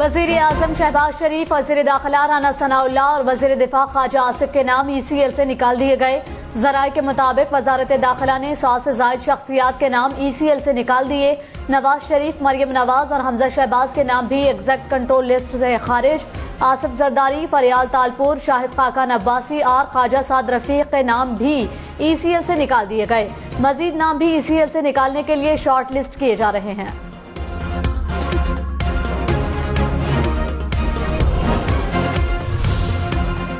वज़ीर आज़म शहबाज शरीफ, वज़ीर दाखिला राना सनाउल्लाह और वज़ीर दिफा ख्वाजा आसिफ के नाम ECL से निकाल दिए गए। ज़राए के मुताबिक वजारत दाखिला ने 100 से ज़ायद शख्सियात के नाम ECL से निकाल दिए। नवाज शरीफ, मरियम नवाज और हमजा शहबाज के नाम भी एग्जैक्ट कंट्रोल लिस्ट से खारिज। आसिफ जरदारी, फरियाल तालपुर, शाहिद खाकान अब्बासी और ख्वाजा साद रफीक के नाम भी ECL से निकाल दिए गए। मजीद नाम भी ECL से निकालने के लिए शॉर्ट लिस्ट किए जा रहे हैं।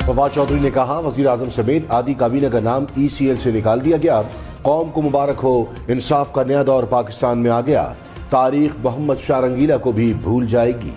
फवाद चौधरी ने कहा, वजीर आजम समेत आधी काबीना का नाम ECL से निकाल दिया गया। कौम को मुबारक हो, इंसाफ का नया दौर पाकिस्तान में आ गया। तारीख मोहम्मद शाह रंगीला को भी भूल जाएगी।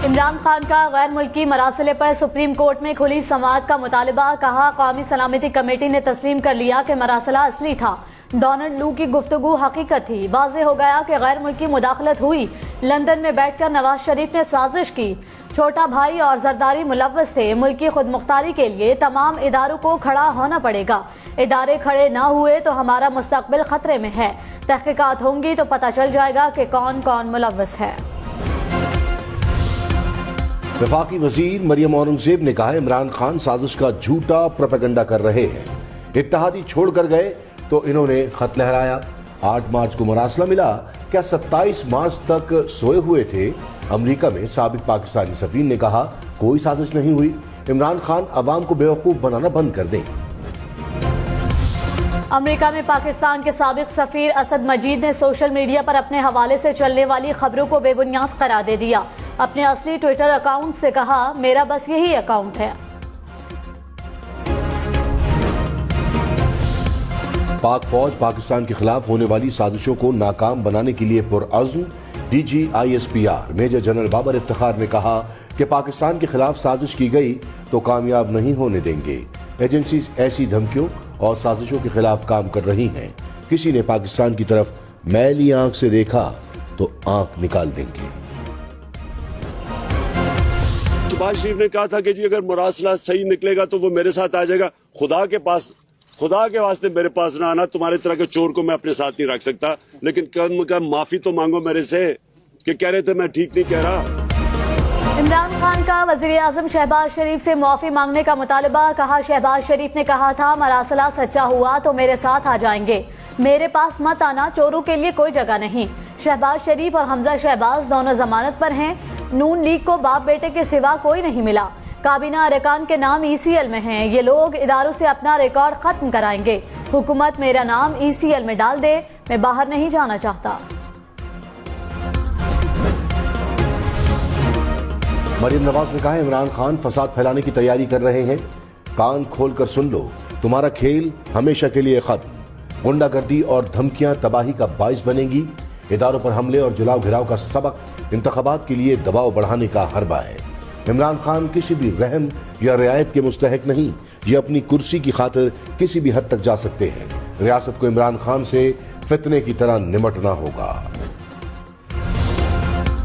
इमरान खान का गैर मुल्की मरासले पर सुप्रीम कोर्ट में खुली समाअत का मुतालबा। कहा, कौमी सलामती कमेटी ने तस्लीम कर लिया कि मरासला असली था। डोनाल्ड लू की गुफ्तगू हकीकत थी। वाज़ेह हो गया कि गैर मुल्की मुदाखलत हुई। लंदन में बैठकर नवाज शरीफ ने साजिश की। छोटा भाई और जरदारी मुलव्वस थे। मुल्की खुद मुख्तारी के लिए तमाम इदारों को खड़ा होना पड़ेगा। इदारे खड़े ना हुए तो हमारा मुस्तकबिल खतरे में है। तहकीकात होंगी तो पता चल जाएगा कि कौन कौन मुलव्वस है। वफाकी वजीर मरियम औरंगजेब ने कहा, इमरान खान साजिश का झूठा प्रोपेगेंडा कर रहे हैं। इत्तेहादी छोड़कर गए तो इन्होंने खत लहराया। 8 मार्च को मरासला मिला। क्या 27 मार्च तक सोए हुए थे? अमेरिका में साबिक पाकिस्तानी सफीर ने कहा, कोई साजिश नहीं हुई। इमरान खान अवाम को बेवकूफ बनाना बंद कर दें। अमेरिका में पाकिस्तान के साबिक सफीर असद मजीद ने सोशल मीडिया पर अपने हवाले से चलने वाली खबरों को बेबुनियाद करार दे दिया। अपने असली ट्विटर अकाउंट से कहा, मेरा बस यही अकाउंट है। पाक फौज पाकिस्तान के खिलाफ होने वाली साजिशों को नाकाम बनाने के लिए पुरअज़्म। DG ISPR major general Babar Iftikhar ने कहा कि पाकिस्तान के खिलाफ साजिश की गई तो कामयाब नहीं होने देंगे। एजेंसी ऐसी धमकियों और साजिशों के खिलाफ काम कर रही हैं। किसी ने पाकिस्तान की तरफ मैली आंख से देखा तो आंख निकाल देंगे। शहबाज शरीफ ने कहा था कि जी अगर मुरासला सही निकलेगा तो वो मेरे साथ आ जाएगा। खुदा के वास्ते मेरे पास ना आना। तुम्हारे तरह के चोर को मैं अपने साथ नहीं रख सकता। लेकिन कम कम माफी तो मांगो मेरे से कि कह रहे थे मैं ठीक नहीं कह रहा। इमरान खान का वज़ीर आज़म शहबाज शरीफ से माफी मांगने का मुतालबा। कहा, शहबाज शरीफ ने कहा था मरासला सच्चा हुआ तो मेरे साथ आ जाएंगे। मेरे पास मत आना, चोरों के लिए कोई जगह नहीं। शहबाज शरीफ और हमजा शहबाज दोनों जमानत पर हैं। नून लीग को बाप बेटे के सिवा कोई नहीं मिला। काबीना अरकान के नाम ECL में हैं। ये लोग इदारों से अपना रिकॉर्ड खत्म कराएंगे। हुकूमत मेरा नाम ECL में डाल दे, मैं बाहर नहीं जाना चाहता। मरियम नवाज ने कहा, इमरान खान फसाद फैलाने की तैयारी कर रहे हैं। कान खोलकर सुन लो, तुम्हारा खेल हमेशा के लिए खत्म। गुंडागर्दी और धमकियां तबाही का बाइस बनेंगी। इदारों पर हमले और जुलाव घिराव का सबक इंतखाबात के लिए दबाव बढ़ाने का हरबा है। इमरान खान किसी भी रहम या रियायत के मुस्तहक नहीं। ये अपनी कुर्सी की खातिर किसी भी हद तक जा सकते हैं। रियासत को इमरान खान से फितने की तरह निमटना होगा।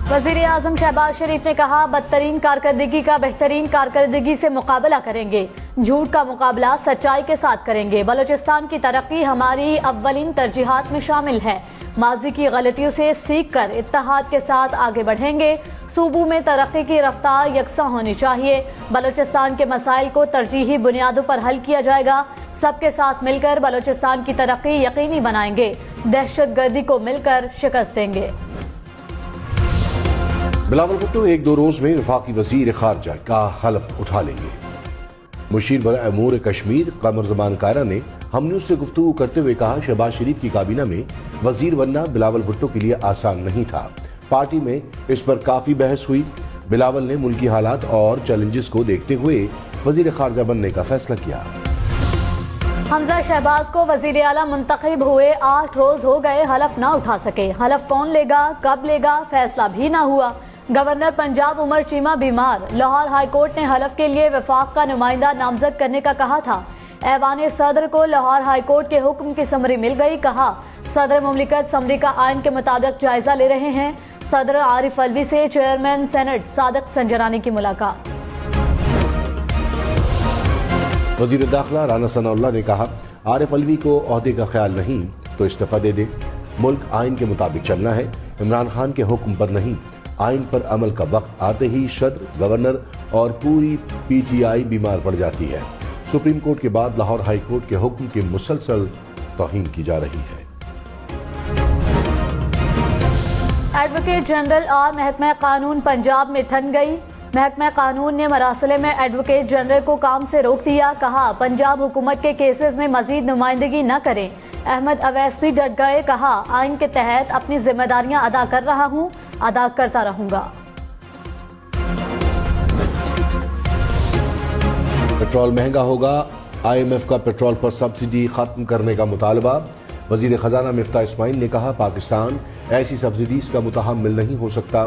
वज़ीर आज़म शहबाज शरीफ ने कहा, बदतरीन कारकर्दगी का बेहतरीन कारकर्दगी से मुकाबला करेंगे। झूठ का मुकाबला सच्चाई के साथ करेंगे। बलूचिस्तान की तरक्की हमारी अव्वलीन तरजीहात में शामिल है। माजी की गलतियों से सीख कर इत्तेहाद के साथ आगे बढ़ेंगे। सूबों में तरक्की की रफ्तार यकसा होनी चाहिए। बलूचिस्तान के मसाइल को तरजीही बुनियादों पर हल किया जाएगा। सबके साथ मिलकर बलूचिस्तान की तरक्की यकीनी बनाएंगे। दहशतगर्दी को मिलकर शिकस्त देंगे। बिलावल भुट्टो 1-2 रोज में वफाकी वजीर खारजा का हलफ उठा लेंगे। मुशीर बर अमूर कश्मीर कमर जमान कायरा ने हम न्यूज से गुफ्तगू करते हुए कहा, शहबाज शरीफ की काबीना में वजीर बनना बिलावल भुट्टो के लिए आसान नहीं था। पार्टी में इस पर काफी बहस हुई। बिलावल ने मुल्की हालात और चैलेंजेस को देखते हुए वजीर खारजा बनने का फैसला किया। हमजा शहबाज को वजीर आला मुंतखब हुए 8 रोज हो गए, हलफ ना उठा सके। हलफ कौन लेगा, कब लेगा, फैसला भी ना हुआ। गवर्नर पंजाब उमर चीमा बीमार। लाहौर हाईकोर्ट ने हलफ के लिए वफाक का नुमाइंदा नामजद करने का कहा था। ऐवान सदर को लाहौर हाईकोर्ट के हुक्म की समरी मिल गई। कहा, सदर मुमलिकत समरी का आइन के मुताबिक जायजा ले रहे हैं। सदर आरिफ अलवी से चेयरमैन सेनेट सादिक संजरानी की मुलाकात। वजीर दाखिला राना सनाउल्लाह ने कहा, आरिफ अलवी को ओहदे का ख्याल नहीं तो इस्तीफा दे दे। मुल्क आइन के मुताबिक चलना है, इमरान खान के हुक्म पर नहीं। आइन पर अमल का वक्त आते ही सदर, गवर्नर और पूरी PTI बीमार पड़ जाती है। सुप्रीम कोर्ट के बाद लाहौर हाई कोर्ट के हुक्म की मुसलसल तौहीन की जा रही है। एडवोकेट जनरल और महकमा कानून पंजाब में ठन गई। महकमा कानून ने मरासले में एडवोकेट जनरल को काम से रोक दिया। कहा, पंजाब हुकूमत के केसेस में मजीद नुमाइंदगी न करें। अहमद अवैस भी डट गए। कहा, आइन के तहत अपनी जिम्मेदारियां अदा कर रहा हूं, अदा करता रहूंगा। पेट्रोल महंगा होगा, IMF का पेट्रोल पर सब्सिडी खत्म करने का मुतालबा। वजीर खजाना मिफ्ता इस्माइल ने कहा, पाकिस्तान ऐसी सब्सिडीज का मुतहम्मिल नहीं हो सकता।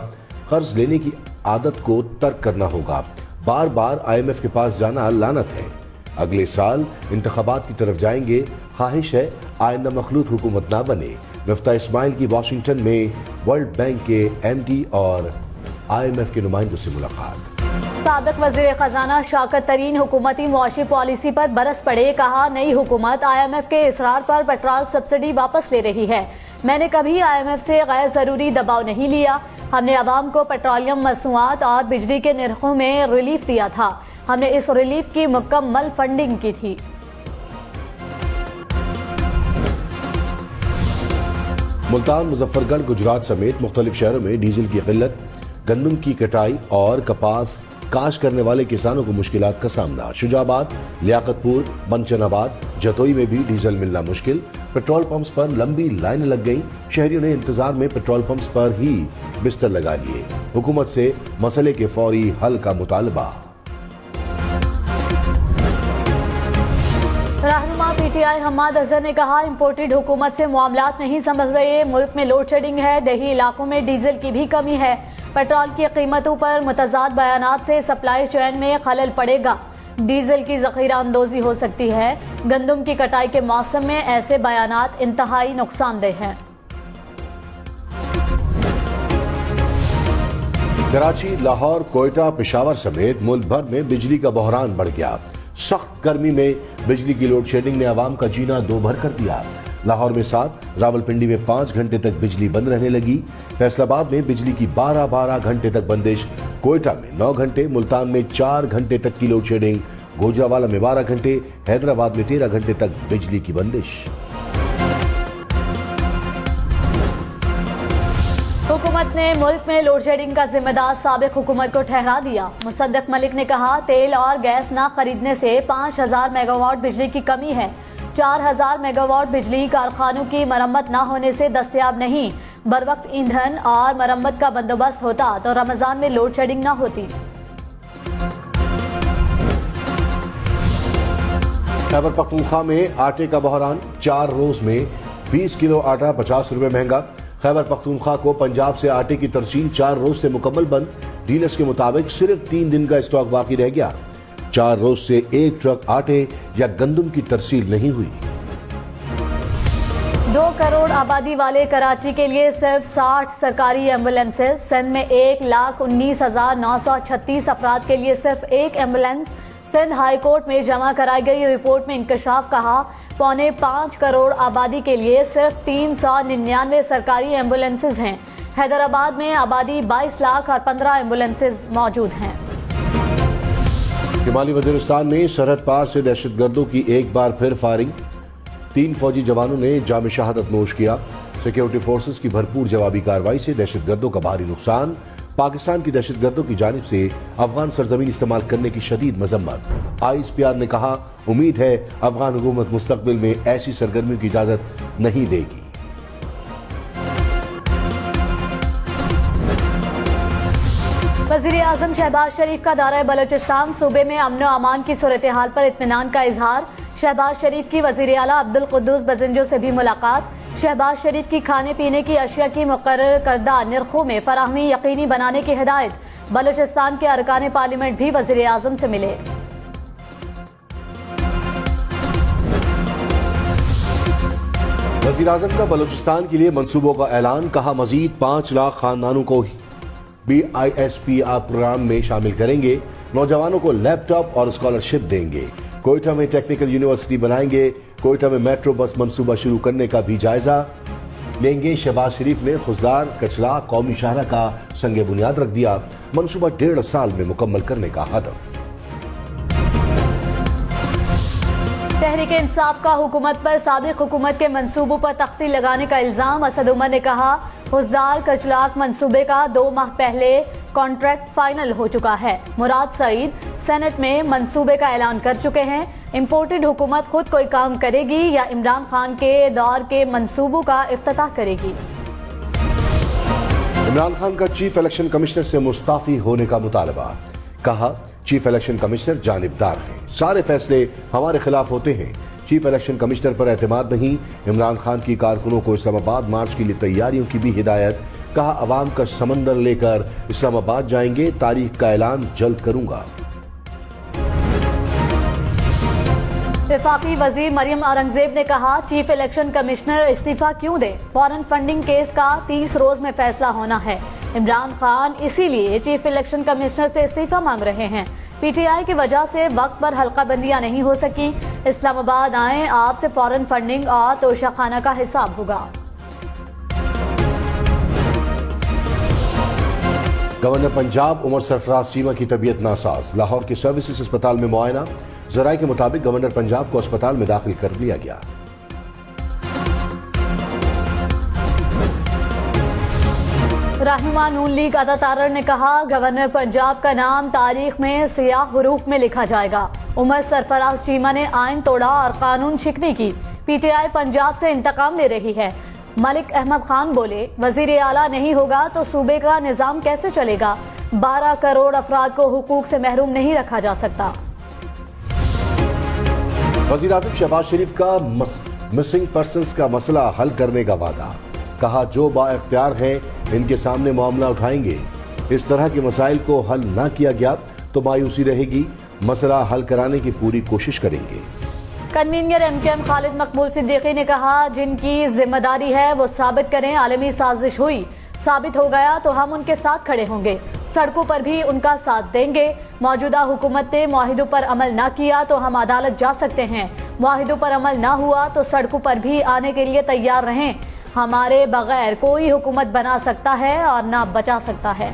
कर्ज लेने की आदत को तर्क करना होगा। बार बार IMF के पास जाना लानत है। अगले साल इंतखाबात की तरफ जाएंगे। ख्वाहिश है आइंदा मखलूत हुकूमत ना बने। मिफ्ता इस्माइल की वाशिंगटन में वर्ल्ड बैंक के MD और IMF के नुमाइंदों से मुलाकात। साबिक वजीर खजाना शौकत तरीन हुकूमती मुआशी पॉलिसी पर बरस पड़े। कहा, नई हुकूमत IMF के इसरार पर पेट्रोल सब्सिडी वापस ले रही है। मैंने कभी IMF से गैर जरूरी दबाव नहीं लिया। हमने अवाम को पेट्रोलियम मसनूआत और बिजली के निर्खों में रिलीफ दिया था। हमने इस रिलीफ की मुकम्मल फंडिंग की थी। मुल्तान, मुजफ्फरगढ़, गुजरात समेत मुख्तलिफ शहरों में डीजल की किल्लत, गंदम की कटाई और कपास काश करने वाले किसानों को मुश्किलात का सामना। शुजाबाद, लियाकतपुर, बनचनाबाद, जतोई में भी डीजल मिलना मुश्किल। पेट्रोल पंप्स पर लंबी लाइन लग गई। शहरियों ने इंतजार में पेट्रोल पंप्स पर ही बिस्तर लगा लिए। हुकूमत से मसले के फौरी हल का मुतालबा। रहनुमा PTI हम्माद अजहर ने कहा, इम्पोर्टेड हुकूमत से मामलात नहीं समझ रहे। मुल्क में लोड शेडिंग है, देही इलाकों में डीजल की भी कमी है। पेट्रोल की कीमतों पर मुतजाद बयानात से सप्लाई चेन में खलल पड़ेगा। डीजल की जखीरा अंदोजी हो सकती है। गंदम की कटाई के मौसम में ऐसे बयानात इंतहाई नुकसानदेह हैं। कराची, लाहौर, कोयटा, पेशावर समेत मुल्क भर में बिजली का बहरान बढ़ गया। सख्त गर्मी में बिजली की लोड शेडिंग ने आवाम का जीना दो भर कर दिया। लाहौर में 7, रावलपिंडी में 5 घंटे तक बिजली बंद रहने लगी। फैसलाबाद में बिजली की 12 घंटे तक बंदिश। कोयटा में 9 घंटे, मुल्तान में 4 घंटे तक की लोड शेडिंग। गोजरावाला में 12 घंटे, हैदराबाद में 13 घंटे तक बिजली की बंदिश। हुकूमत ने मुल्क में लोड शेडिंग का जिम्मेदार साबिक हुकूमत को ठहरा दिया। मुसद्दक मलिक ने कहा, तेल और गैस न खरीदने से 5000 मेगावाट बिजली की कमी है। 4000 मेगावाट बिजली कारखानों की मरम्मत न होने से दस्तयाब नहीं। बर वक्त ईंधन और मरम्मत का बंदोबस्त होता तो रमजान में लोड शेडिंग न होती। खैबर पख्तूनख्वा में आटे का बहरान। 4 रोज में 20 किलो आटा 50 रुपए महंगा। खैबर पख्तूनख्वा को पंजाब से आटे की तरसील 4 रोज से मुकम्मल बंद। डीलर्स के मुताबिक सिर्फ 3 दिन का स्टॉक बाकी रह गया। 4 रोज से 1 ट्रक आटे या गंदम की तरसील नहीं हुई। 2 करोड़ आबादी वाले कराची के लिए सिर्फ 60 सरकारी एम्बुलेंसेज। सिंध में 1,19,936 अफराद के लिए सिर्फ 1 एम्बुलेंस। सिंध हाई कोर्ट में जमा कराई गई रिपोर्ट में इंकशाफ कहा, 4.25 करोड़ आबादी के लिए सिर्फ 399 सरकारी एम्बुलेंसेज हैं। हैदराबाद में आबादी 22 लाख और 15 एम्बुलेंसेज मौजूद हैं। शिमाली वजीरिस्तान में सरहद पार से दहशतगर्दों की एक बार फिर फायरिंग। 3 फौजी जवानों ने जाम शहादत नोश किया। सिक्योरिटी फोर्सेस की भरपूर जवाबी कार्रवाई से दहशतगर्दों का भारी नुकसान। पाकिस्तान की दहशतगर्दों की जानिब से अफगान सरजमीन इस्तेमाल करने की शदीद मजम्मत। ISPR ने कहा, उम्मीद है अफगान हुकूमत मुस्तकबिल में ऐसी सरगर्मियों की इजाजत नहीं देगी। वजीर आजम शहबाज शरीफ का दौरा बलोचिस्तान। सूबे में अमन व अमान की सूरत हाल पर इत्मीनान का इजहार। शहबाज शरीफ की वजीर आला अब्दुल कुद्दूस बजिंजो से भी मुलाकात। शहबाज शरीफ की खाने पीने की अशिया की मुकर्रर करदा निर्खों में फराहमी यकीनी बनाने की हिदायत। बलोचिस्तान के अरकान पार्लियामेंट भी वजीर आजम से मिले। वजीर आजम का बलोचिस्तान के लिए मंसूबों का ऐलान। कहा, मजीद 5 लाख खानदानों को BISPR प्रोग्राम में शामिल करेंगे। नौजवानों को लैपटॉप और स्कॉलरशिप देंगे। कोयटा में टेक्निकल यूनिवर्सिटी बनाएंगे। कोयटा में मेट्रो बस मंसूबा शुरू करने का भी जायजा। लेंगे। शहबाज शरीफ ने खुजदार कचला कौमी शाहरा का संग बुनियाद रख दिया। मनसूबा 1.5 साल में मुकम्मल करने का हदफ। तहरीक इंसाफ का हुकूमत पर साबिक हुकूमत के मंसूबों पर तख्ती लगाने का इल्जाम। असद उमर ने कहा, खुजदार कचलाक मंसूबे का 2 माह पहले कॉन्ट्रैक्ट फाइनल हो चुका है। मुराद सईद सेनेट में मंसूबे का ऐलान कर चुके हैं। इम्पोर्टेड हुकूमत खुद कोई काम करेगी या इमरान खान के दौर के मंसूबों का इफ्तिताह करेगी। इमरान खान का चीफ इलेक्शन कमिश्नर से मुस्ताफी होने का मुतालबा। कहा, चीफ इलेक्शन कमिश्नर जानिबदार हैं, सारे फैसले हमारे खिलाफ होते हैं। चीफ इलेक्शन कमिश्नर पर एतमाद नहीं। इमरान खान की कारकुनों को इस्लामाबाद मार्च के लिए तैयारियों की भी हिदायत। कहा, अवाम का समंदर लेकर इस्लामाबाद जाएंगे, तारीख का ऐलान जल्द करूंगा। वफाकी वजीर मरियम औरंगजेब ने कहा, चीफ इलेक्शन कमिश्नर इस्तीफा क्यों दे, फॉरेन फंडिंग केस का 30 रोज में फैसला होना है। इमरान खान इसीलिए चीफ इलेक्शन कमिश्नर से इस्तीफा मांग रहे हैं। पीटीआई की वजह से वक्त पर हल्का बंदियां नहीं हो सकी। इस्लामाबाद आए, आपसे फॉरेन फंडिंग और तोशाखाना का हिसाब होगा। गवर्नर पंजाब उमर सरफराज चीमा की तबीयत नासाज। लाहौर के सर्विसेज अस्पताल में मुआयना। जराये के मुताबिक गवर्नर पंजाब को अस्पताल में दाखिल कर लिया गया। रहनुमा नून लीग अता तारर ने कहा, गवर्नर पंजाब का नाम तारीख में सियाह हुरूफ में लिखा जाएगा। उमर सरफराज चीमा ने आइन तोड़ा और कानून शिकनी की। पीटीआई पंजाब से इंतकाम ले रही है। मलिक अहमद खान बोले, वजीर आला नहीं होगा तो सूबे का निजाम कैसे चलेगा। 12 करोड़ अफराद को हुकूक से महरूम नहीं रखा जा सकता। वजीर आज़म शहबाज शरीफ का मिसिंग पर्सन्स का मसला हल करने का वादा। कहा, जो बाइख्तियार हैं इनके सामने मामला उठाएंगे। इस तरह के मसाइल को हल न किया गया तो मायूसी रहेगी। मसला हल कराने की पूरी कोशिश करेंगे। कन्वीनर एमकेएम खालिद मकबूल सिद्दीकी ने कहा, जिनकी जिम्मेदारी है वो साबित करें। आलमी साजिश हुई, साबित हो गया तो हम उनके साथ खड़े होंगे, सड़कों पर भी उनका साथ देंगे। मौजूदा हुकूमत ने मुआहिदों पर अमल न किया तो हम अदालत जा सकते हैं। मुआहिदों पर अमल न हुआ तो सड़कों पर भी आने के लिए तैयार रहें। हमारे बगैर कोई हुकूमत बना सकता है और न बचा सकता है।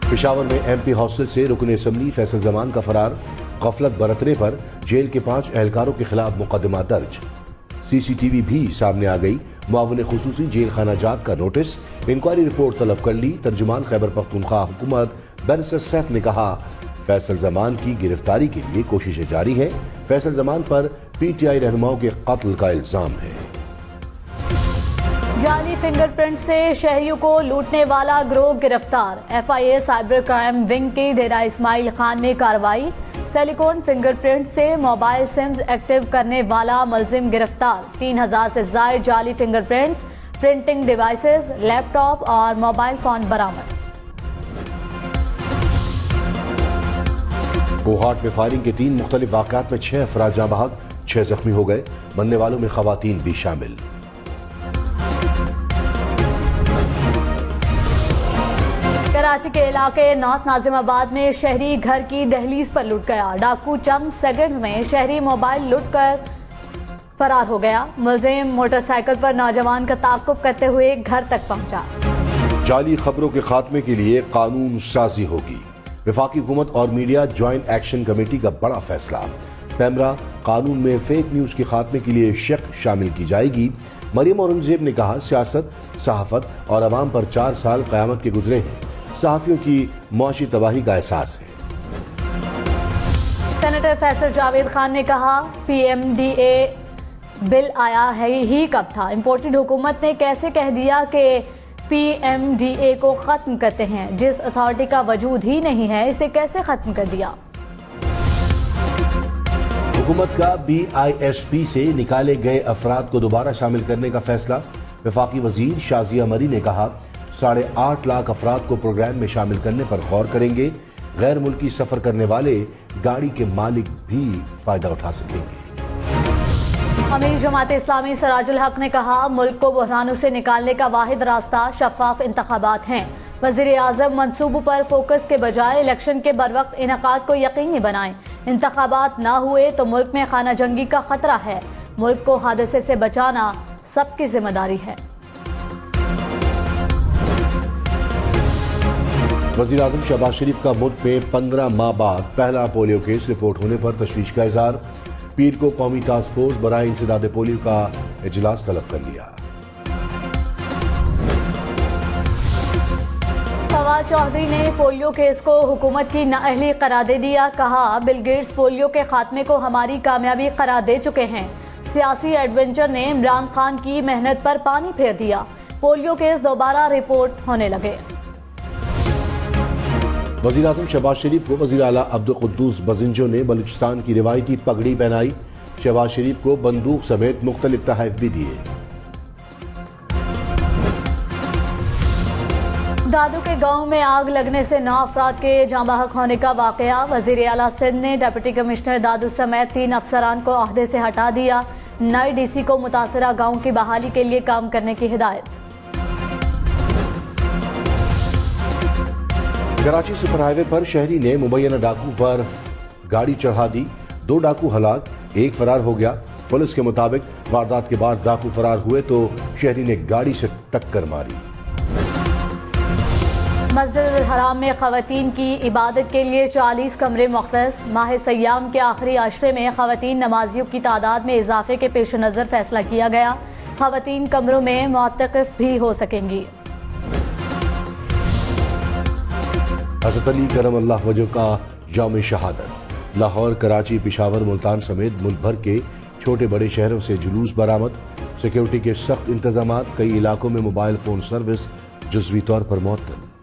पेशावर में एमपी हॉस्टल से रुकन असम्बली फैसल जमान का फरार। गफलत बरतने पर जेल के 5 एहलकारों के खिलाफ मुकदमा दर्ज। सीसीटीवी भी सामने आ गई। मुआविन खुसूसी जेल खाना जात का नोटिस। इंक्वायरी रिपोर्ट तलब कर ली। तर्जुमान खैबर पख्तूनख्वा हुकूमत बैरिस्टर सैफ ने कहा, फैसल जमान की गिरफ्तारी के लिए कोशिशें जारी हैं। फैसल जमान पर पीटीआई रहनुमाओं के कत्ल का इल्जाम है। जाली फिंगरप्रिंट से शहरियों को लूटने वाला गिरोह गिरफ्तार। एफआईए साइबर क्राइम विंग की डेरा इस्माइल खान में कार्रवाई। सिलिकॉन फिंगरप्रिंट से मोबाइल सिम्स एक्टिव करने वाला मुलजिम गिरफ्तार। 3000 से ज्यादा जाली फिंगरप्रिंट्स, प्रिंटिंग डिवाइसेस, लैपटॉप और मोबाइल फोन बरामद। कोहाट में फायरिंग के 3 मुख्तलिफ वाक़यात में 6 अफराद जाँ बहक, 6 जख्मी हो गए। मरने वालों में खवातीन भी शामिल। कराची के इलाके नॉर्थ नाजिमाबाद में शहरी घर की दहलीज पर लुट गया। डाकू चंद सेकंड्स में शहरी मोबाइल लूट कर फरार हो गया। मुलजिम मोटरसाइकिल पर नौजवान का ताक़ुब करते हुए घर तक पहुंचा। जाली खबरों के खात्मे के लिए कानून साजी होगी। वफाकी हुकूमत और मीडिया ज्वाइंट एक्शन कमेटी का बड़ा फैसला। पैमरा कानून में फेक न्यूज के खात्मे के लिए शक शामिल की जाएगी। मरियम औरंगजेब ने कहा, सियासत, सहाफत और अवाम पर 4 साल क़यामत के गुजरे हैं। सहाफियों की मुआशी तबाही का एहसास है। सेनेटर फैसल जावेद खान ने कहा, पीएमडीए बिल आया है ही कब था। इम्पोर्टेड हुकूमत ने कैसे कह दिया कि पीएमडीए को खत्म करते हैं। जिस अथॉरिटी का वजूद ही नहीं है, इसे कैसे खत्म कर दिया। हुकूमत का बीआईएसपी से निकाले गए अफराद को दोबारा शामिल करने का फैसला। वफाकी वजीर शाजिया मरी ने कहा, 8.5 लाख अफराद को प्रोग्राम में शामिल करने पर गौर करेंगे। गैर मुल्की सफर करने वाले गाड़ी के मालिक भी फायदा उठा सकेंगे। अमीर जमात इस्लामी सराजुल हक ने कहा, मुल्क को बहरानों से निकालने का वाहिद रास्ता शफाफ इंतखाबात हैं। वजीर आजम मंसूबों पर फोकस के बजाय इलेक्शन के बरवक्त इनेकाद को यकीनी बनाएं। इंतखाबात न हुए तो मुल्क में खाना जंगी का खतरा है। मुल्क को हादसे से बचाना सबकी जिम्मेदारी है। वज़ीर आज़म शहबाज शरीफ का मुल्क में 15 माह बाद पहला पोलियो केस रिपोर्ट होने पर तशवीश का इजहार। पीर को कौमी टास्क फोर्स बराए इंसदाद पोलियो का इजलास तलब कर लिया। फवाद चौधरी ने पोलियो केस को हुकूमत की नाअहली करार दे दिया। कहा, बिल गेट्स पोलियो के खात्मे को हमारी कामयाबी करार दे चुके हैं। सियासी एडवेंचर ने इमरान खान की मेहनत पर पानी फेर दिया। पोलियो केस दोबारा रिपोर्ट होने लगे। वज़ीर आज़म शहबाज शरीफ को वज़ीर आला अब्दुल कुद्दूस बज़िंजो ने बलूचिस्तान की रिवायती पगड़ी पहनाई। शहबाज शरीफ को बंदूक समेत मुख्तलिफ तोहफे भी दिए। दादू के गांव में आग लगने से 9 अफराद के जाँ बहक होने का वाकया। वज़ीर आला सिंध ने डिप्टी कमिश्नर दादू समेत 3 अफसरान को ओहदे से हटा दिया। नए डीसी को मुतासरा गांव की बहाली के लिए काम करने की हिदायत। कराची सुपर हाईवे पर शहरी ने मुबैना डाकू पर गाड़ी चढ़ा दी। 2 डाकू हलाक, 1 फरार हो गया। पुलिस के मुताबिक वारदात के बाद डाकू फरार हुए तो शहरी ने गाड़ी से टक्कर मारी। मस्जिद हराम में खवातीन की इबादत के लिए 40 कमरे मुख्तस। माह सयाम के आखिरी अशरे में खवातीन नमाजियों की तादाद में इजाफे के पेश नजर फैसला किया गया। खवातीन कमरों में मुअत्तकिफ भी हो सकेंगी। हज़रत अली करम अल्लाह वजह का यौम शहादत। लाहौर, कराची, पेशावर, मुल्तान समेत मुल्क भर के छोटे बड़े शहरों से जुलूस बरामद। सिक्योरिटी के सख्त इंतजाम। कई इलाकों में मोबाइल फोन सर्विस जुज़वी तौर पर मुअत्तल।